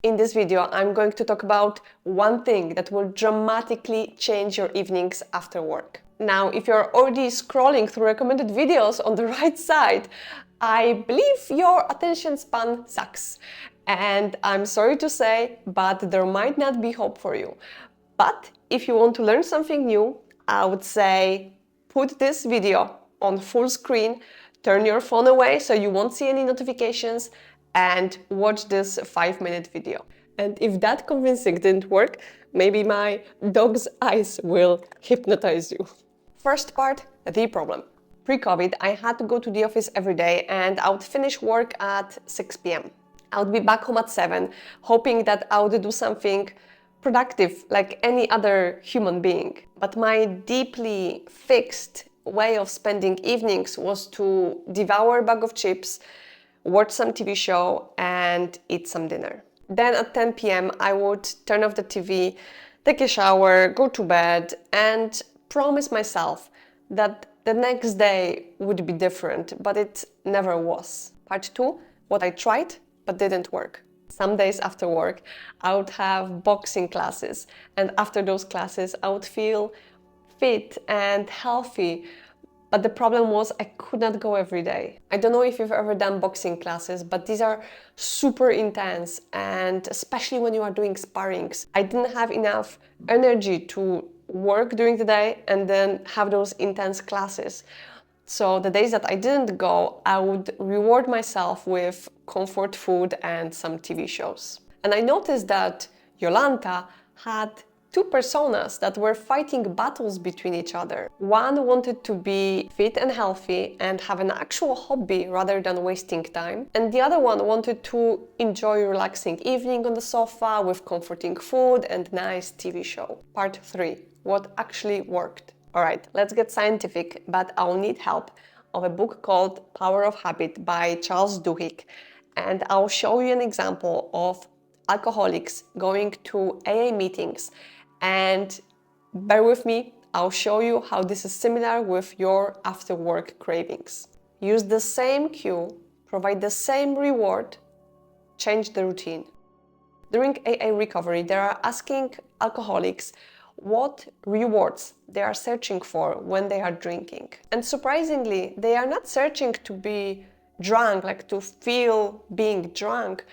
In this video, I'm going to talk about one thing that will dramatically change your evenings after work. Now, if you're already scrolling through recommended videos on the right side, I believe your attention span sucks. And I'm sorry to say, but there might not be hope for you. But if you want to learn something new, I would say put this video on full screen, turn your phone away so you won't see any notifications, and watch this 5-minute video. And if that convincing didn't work, maybe my dog's eyes will hypnotize you. First part, the problem. Pre-COVID, I had to go to the office every day and I would finish work at 6 p.m. I would be back home at 7, hoping that I would do something productive like any other human being. But my deeply fixed way of spending evenings was to devour a bag of chips, watch some TV show and eat some dinner. Then at 10 p.m. I would turn off the TV, take a shower, go to bed and promise myself that the next day would be different, but it never was. Part 2, what I tried but didn't work. Some days after work, I would have boxing classes, and after those classes, I would feel fit and healthy. But the problem was I could not go every day. I don't know if you've ever done boxing classes, but these are super intense, and especially when you are doing sparrings. I didn't have enough energy to work during the day and then have those intense classes. So the days that I didn't go, I would reward myself with comfort food and some TV shows. And I noticed that Jolanta had two personas that were fighting battles between each other. One wanted to be fit and healthy and have an actual hobby rather than wasting time. And the other one wanted to enjoy a relaxing evening on the sofa with comforting food and nice TV show. Part 3. What actually worked. Alright, let's get scientific, but I'll need help of a book called Power of Habit by Charles Duhigg. And I'll show you an example of alcoholics going to AA meetings. And bear with me, I'll show you how this is similar with your after-work cravings. Use the same cue, provide the same reward, change the routine. During AA recovery, they are asking alcoholics what rewards they are searching for when they are drinking. And surprisingly, they are not searching to be drunk, like to feel being drunk,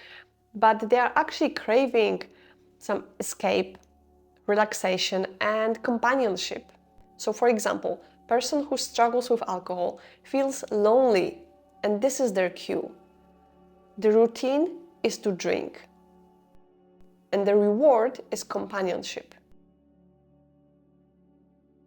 but they are actually craving some escape, relaxation and companionship. So for example, a person who struggles with alcohol feels lonely, and this is their cue. The routine is to drink, and the reward is companionship.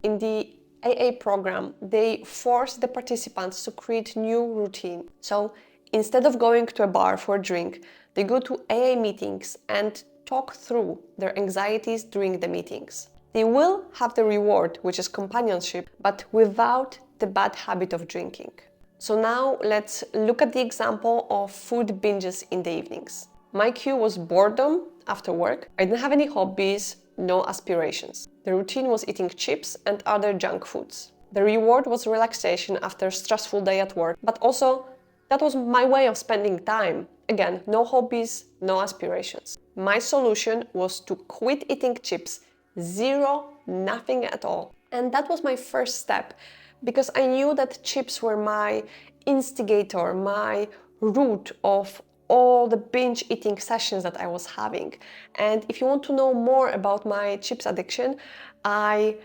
In the AA program, they force the participants to create new routine. So instead of going to a bar for a drink, they go to AA meetings and talk through their anxieties during the meetings. They will have the reward, which is companionship, but without the bad habit of drinking. So now let's look at the example of food binges in the evenings. My cue was boredom after work. I didn't have any hobbies, no aspirations. The routine was eating chips and other junk foods. The reward was relaxation after a stressful day at work, but also that was my way of spending time. Again, no hobbies, no aspirations. My solution was to quit eating chips, zero, nothing at all. And that was my first step, because I knew that chips were my instigator, my root of all the binge eating sessions that I was having. And if you want to know more about my chips addiction, I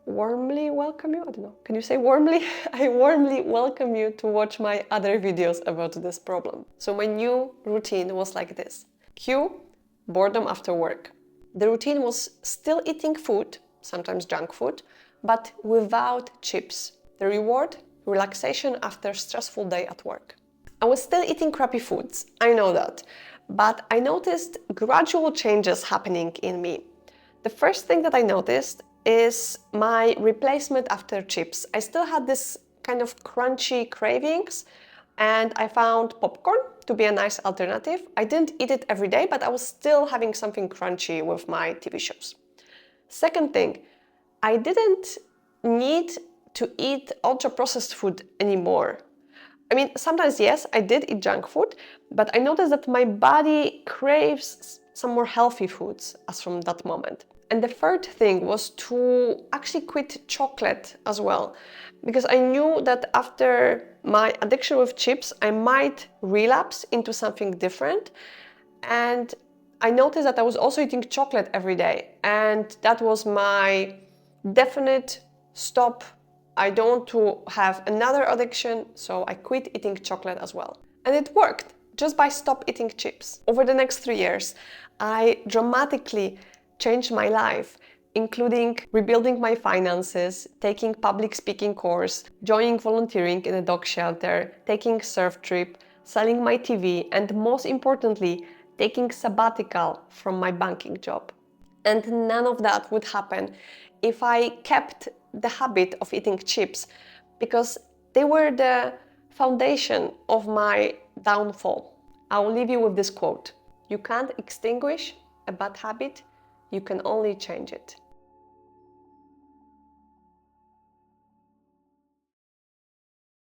warmly welcome you. I don't know, can you say warmly? I warmly welcome you to watch my other videos about this problem. So my new routine was like this. Cue, boredom after work. The routine was still eating food, sometimes junk food, but without chips. The reward, relaxation after a stressful day at work. I was still eating crappy foods, I know that, but I noticed gradual changes happening in me. The first thing that I noticed is my replacement after chips. I still had this kind of crunchy cravings, and I found popcorn to be a nice alternative. I didn't eat it every day, but I was still having something crunchy with my TV shows. Second thing, I didn't need to eat ultra-processed food anymore. I mean, sometimes, yes, I did eat junk food, but I noticed that my body craves some more healthy foods as from that moment. And the third thing was to actually quit chocolate as well, because I knew that after my addiction with chips, I might relapse into something different. And I noticed that I was also eating chocolate every day, and that was my definite stop. I don't want to have another addiction, so I quit eating chocolate as well. And it worked just by stop eating chips. Over the next 3 years, I dramatically changed my life, including rebuilding my finances, taking public speaking course, joining volunteering in a dog shelter, taking surf trip, selling my TV, and most importantly, taking sabbatical from my banking job. And none of that would happen if I kept the habit of eating chips, because they were the foundation of my downfall. I will leave you with this quote: "You can't extinguish a bad habit, you can only change it."